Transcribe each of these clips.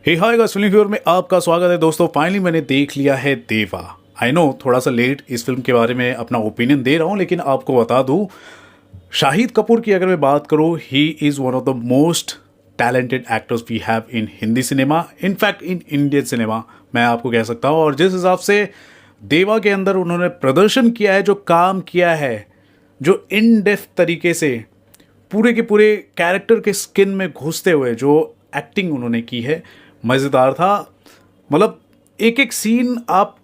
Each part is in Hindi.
हे हाय गाइस, फिल्म व्यूअर में आपका स्वागत है दोस्तों। फाइनली मैंने देख लिया है देवा। आई नो थोड़ा सा लेट इस फिल्म के बारे में अपना ओपिनियन दे रहा हूँ, लेकिन आपको बता दूँ, शाहिद कपूर की अगर मैं बात करूँ, he is one of the most talented actors we have in Hindi cinema, in fact in Indian cinema मैं आपको कह सकता हूँ। और जिस हिसाब से देवा के अंदर उन्होंने प्रदर्शन किया है, जो काम किया है, जो इन डेप्थ तरीके से पूरे के पूरे कैरेक्टर के स्किन में घुसते हुए जो एक्टिंग उन्होंने की है, मज़ेदार था। मतलब एक एक सीन आप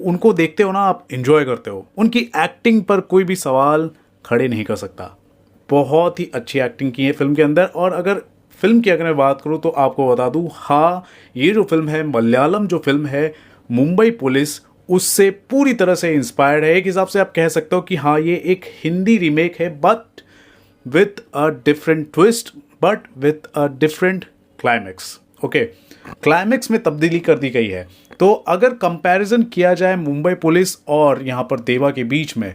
उनको देखते हो ना, आप इंजॉय करते हो। उनकी एक्टिंग पर कोई भी सवाल खड़े नहीं कर सकता। बहुत ही अच्छी एक्टिंग की है फिल्म के अंदर। और अगर फिल्म की अगर मैं बात करूँ तो आपको बता दूँ, हाँ, ये जो फिल्म है, मलयालम जो फिल्म है मुंबई पुलिस, उससे पूरी तरह से इंस्पायर्ड है। एक हिसाब से आप कह सकते हो कि हाँ, ये एक हिंदी रीमेक है, but with a different twist, but with a different climax. Okay, climax में तब्दीली कर दी गई है। तो अगर कंपैरिजन किया जाए मुंबई पुलिस और यहाँ पर देवा के बीच में,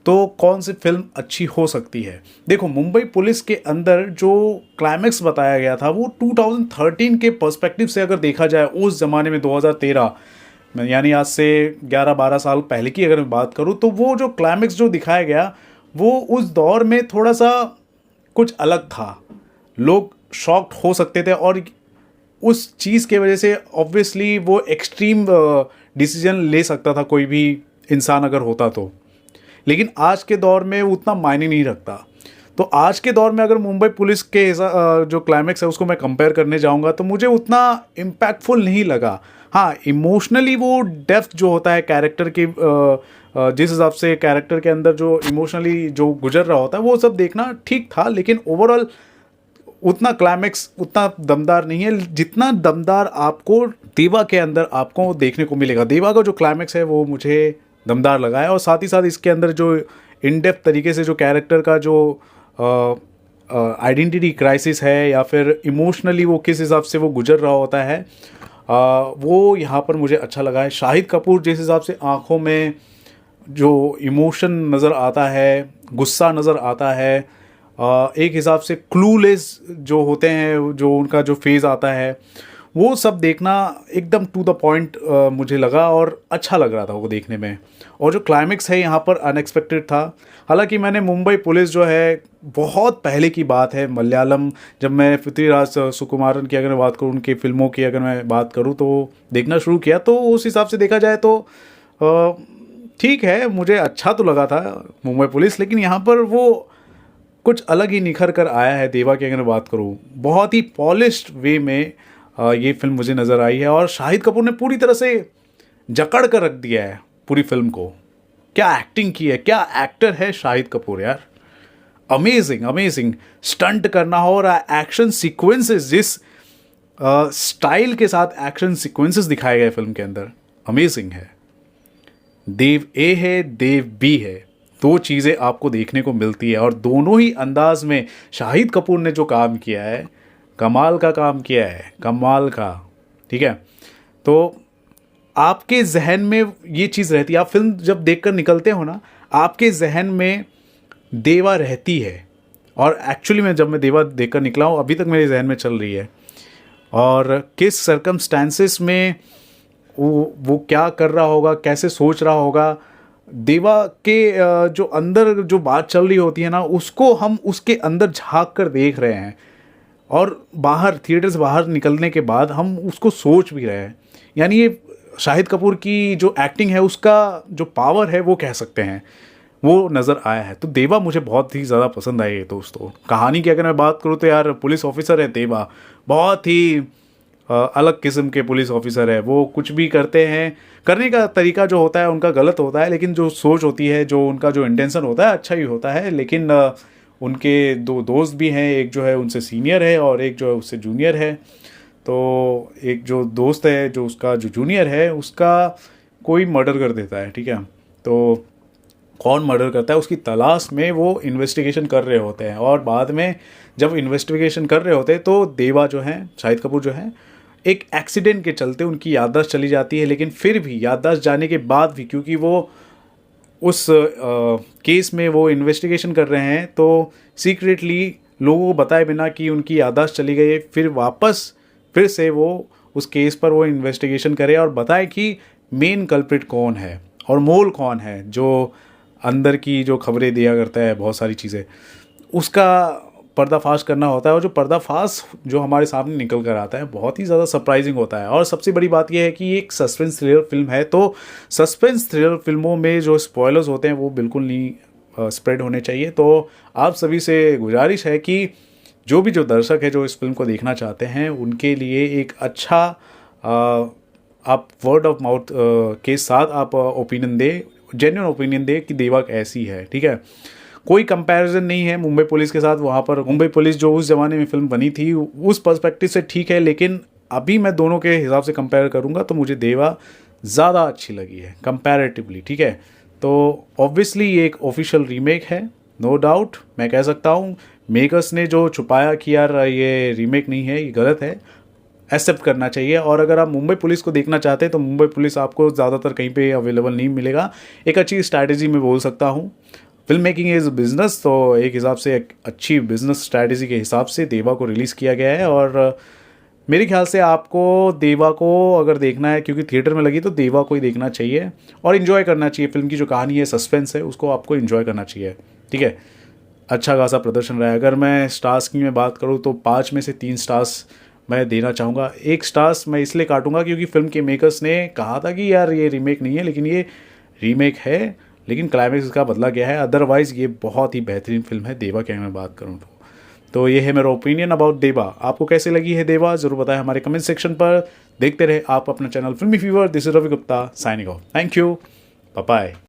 तो कौन सी फिल्म अच्छी हो सकती है? देखो, मुंबई पुलिस के अंदर जो क्लाइमेक्स बताया गया था वो 2013 के पर्सपेक्टिव से अगर देखा जाए, उस ज़माने में 2013 में, यानी आज से 11-12 साल पहले की अगर मैं बात करूँ, तो वो जो क्लाइमेक्स जो दिखाया गया वो उस दौर में थोड़ा सा कुछ अलग था। लोग शॉक्ड हो सकते थे और उस चीज़ के वजह से ऑब्वियसली वो एक्सट्रीम डिसीजन ले सकता था कोई भी इंसान अगर होता तो। लेकिन आज के दौर में उतना मायने नहीं रखता। तो आज के दौर में अगर मुंबई पुलिस के जो क्लाइमेक्स है उसको मैं कंपेयर करने जाऊंगा तो मुझे उतना इम्पैक्टफुल नहीं लगा। हाँ, इमोशनली वो डेप्थ जो होता है कैरेक्टर के, जिस हिसाब से कैरेक्टर के अंदर जो इमोशनली जो गुजर रहा होता है वो सब देखना ठीक था, लेकिन ओवरऑल उतना क्लाइमेक्स उतना दमदार नहीं है जितना दमदार आपको देवा के अंदर आपको देखने को मिलेगा। देवा का जो क्लाइमेक्स है वो मुझे दमदार लगा है। और साथ ही साथ इसके अंदर जो इन डेप्थ तरीके से जो कैरेक्टर का जो आइडेंटिटी क्राइसिस है या फिर इमोशनली वो किस हिसाब से वो गुजर रहा होता है, वो यहाँ पर मुझे अच्छा लगा है। शाहिद कपूर जिस हिसाब से आँखों में जो इमोशन नज़र आता है, गुस्सा नज़र आता है, एक हिसाब से क्लूलेस जो होते हैं, जो उनका जो फेज़ आता है, वो सब देखना एकदम टू द पॉइंट मुझे लगा और अच्छा लग रहा था वो देखने में। और जो क्लाइमेक्स है यहाँ पर अनएक्सपेक्टेड था। हालांकि मैंने मुंबई पुलिस जो है, बहुत पहले की बात है, मलयालम, जब मैं पृथ्वीराज सुकुमारन की अगर मैं बात करूँ, उनकी फ़िल्मों की अगर मैं बात करूँ, तो देखना शुरू किया। तो उस हिसाब से देखा जाए तो ठीक है, मुझे अच्छा तो लगा था मुंबई पुलिस। लेकिन यहाँ पर वो कुछ अलग ही निखर कर आया है। देवा की अगर मैं बात करूँ, बहुत ही पॉलिश्ड वे में ये फिल्म मुझे नज़र आई है। और शाहिद कपूर ने पूरी तरह से जकड़ कर रख दिया है पूरी फिल्म को। क्या एक्टिंग की है, क्या एक्टर है शाहिद कपूर यार। Amazing amazing. स्टंट करना हो और एक्शन सीक्वेंसेस, जिस स्टाइल के साथ एक्शन सीक्वेंसेस दिखाए गए फिल्म के अंदर, अमेजिंग है। देव ए है, देव बी है, दो चीज़ें आपको देखने को मिलती है। और दोनों ही अंदाज में शाहिद कपूर ने जो काम किया है, कमाल का काम किया है, कमाल का। ठीक है, तो आपके जहन में ये चीज़ रहती है, आप फिल्म जब देखकर निकलते हो ना, आपके जहन में देवा रहती है। और एक्चुअली मैं जब मैं देवा देखकर निकला हूँ, अभी तक मेरे जहन में चल रही है। और किस सर्कमस्टांसेस में वो क्या कर रहा होगा, कैसे सोच रहा होगा, देवा के जो अंदर जो बात चल रही होती है ना, उसको हम उसके अंदर झांक कर देख रहे हैं। और बाहर थिएटर से बाहर निकलने के बाद हम उसको सोच भी रहे हैं। यानी ये शाहिद कपूर की जो एक्टिंग है, उसका जो पावर है वो कह सकते हैं, वो नज़र आया है। तो देवा मुझे बहुत ही ज़्यादा पसंद आई है दोस्तों। कहानी की अगर मैं बात करूँ तो यार, पुलिस ऑफिसर है देवा, बहुत ही अलग किस्म के पुलिस ऑफिसर है। वो कुछ भी करते हैं, करने का तरीका जो होता है उनका गलत होता है, लेकिन जो सोच होती है, जो उनका जो इंटेंशन होता है, अच्छा ही होता है। लेकिन उनके दो दोस्त भी हैं, एक जो है उनसे सीनियर है और एक जो है उससे जूनियर है। तो एक जो दोस्त है, जो उसका जो जूनियर है, उसका कोई मर्डर कर देता है। ठीक है, तो कौन मर्डर करता है उसकी तलाश में वो इन्वेस्टिगेशन कर रहे होते हैं। और बाद में जब इन्वेस्टिगेशन कर रहे होते हैं तो देवा जो है, शाहिद कपूर जो है, एक एक्सीडेंट के चलते उनकी याददाश्त चली जाती है। लेकिन फिर भी याददाश्त जाने के बाद भी, क्योंकि वो उस केस में वो इन्वेस्टिगेशन कर रहे हैं, तो सीक्रेटली लोगों को बताए बिना कि उनकी याददाश्त चली गई, फिर से वो उस केस पर वो इन्वेस्टिगेशन करे और बताए कि मेन कल्प्रिट कौन है और मोल कौन है, जो अंदर की जो खबरें दिया करता है बहुत सारी चीज़ें, उसका पर्दाफाश करना होता है। और जो पर्दाफाश जो हमारे सामने निकल कर आता है बहुत ही ज़्यादा सरप्राइजिंग होता है। और सबसे बड़ी बात यह है कि ये एक सस्पेंस थ्रिलर फिल्म है, तो सस्पेंस थ्रिलर फिल्मों में जो स्पॉयलर्स होते हैं वो बिल्कुल नहीं स्प्रेड होने चाहिए। तो आप सभी से गुजारिश है कि जो दर्शक है जो इस फिल्म को देखना चाहते हैं उनके लिए एक अच्छा आप वर्ड ऑफ माउथ के साथ आप ओपिनियन दे, जेन्युइन ओपिनियन दे कि देवा कैसी है, ठीक है। कोई कंपैरिजन नहीं है मुंबई पुलिस के साथ। वहाँ पर मुंबई पुलिस जो उस ज़माने में फिल्म बनी थी उस पर्सपेक्टिव से ठीक है, लेकिन अभी मैं दोनों के हिसाब से कंपेयर करूँगा तो मुझे देवा ज़्यादा अच्छी लगी है कंपैरेटिवली, ठीक है। तो ऑब्वियसली ये एक ऑफिशियल रीमेक है, नो डाउट। मैं कह सकता हूँ मेकर्स ने जो छुपाया कि यार ये रीमेक नहीं है, ये गलत है, एक्सेप्ट करना चाहिए। और अगर आप मुंबई पुलिस को देखना चाहते हैं तो मुंबई पुलिस आपको ज़्यादातर कहीं पे अवेलेबल नहीं मिलेगा। एक अच्छी स्ट्रैटेजी मैं बोल सकता हूँ, फिल्म मेकिंग इज़ बिजनेस, तो एक हिसाब से एक अच्छी बिजनेस स्ट्रैटेजी के हिसाब से देवा को रिलीज़ किया गया है। और मेरे ख्याल से आपको देवा को अगर देखना है, क्योंकि थिएटर में लगी, तो देवा को ही देखना चाहिए और इन्जॉय करना चाहिए। फिल्म की जो कहानी है, सस्पेंस है, उसको आपको इन्जॉय करना चाहिए, ठीक है। अच्छा खासा प्रदर्शन रहा है। अगर मैं स्टार्स की मैं बात करूँ तो 5 में से 3 स्टार्स मैं देना चाहूँगा। 1 स्टार्स मैं इसलिए काटूंगा क्योंकि फिल्म के मेकर्स ने कहा था कि यार ये रीमेक नहीं है, लेकिन ये रीमेक है, लेकिन क्लाइमेक्स का बदला गया है। अदरवाइज़ ये बहुत ही बेहतरीन फिल्म है देवा की मैं बात करूँ तो ये है मेरा ओपिनियन अबाउट देवा। आपको कैसे लगी है देवा ज़रूर बताएं हमारे कमेंट सेक्शन पर। देखते रहे आप अपना channel filmy fever. This is Ravi Gupta signing off. Thank you, bye bye.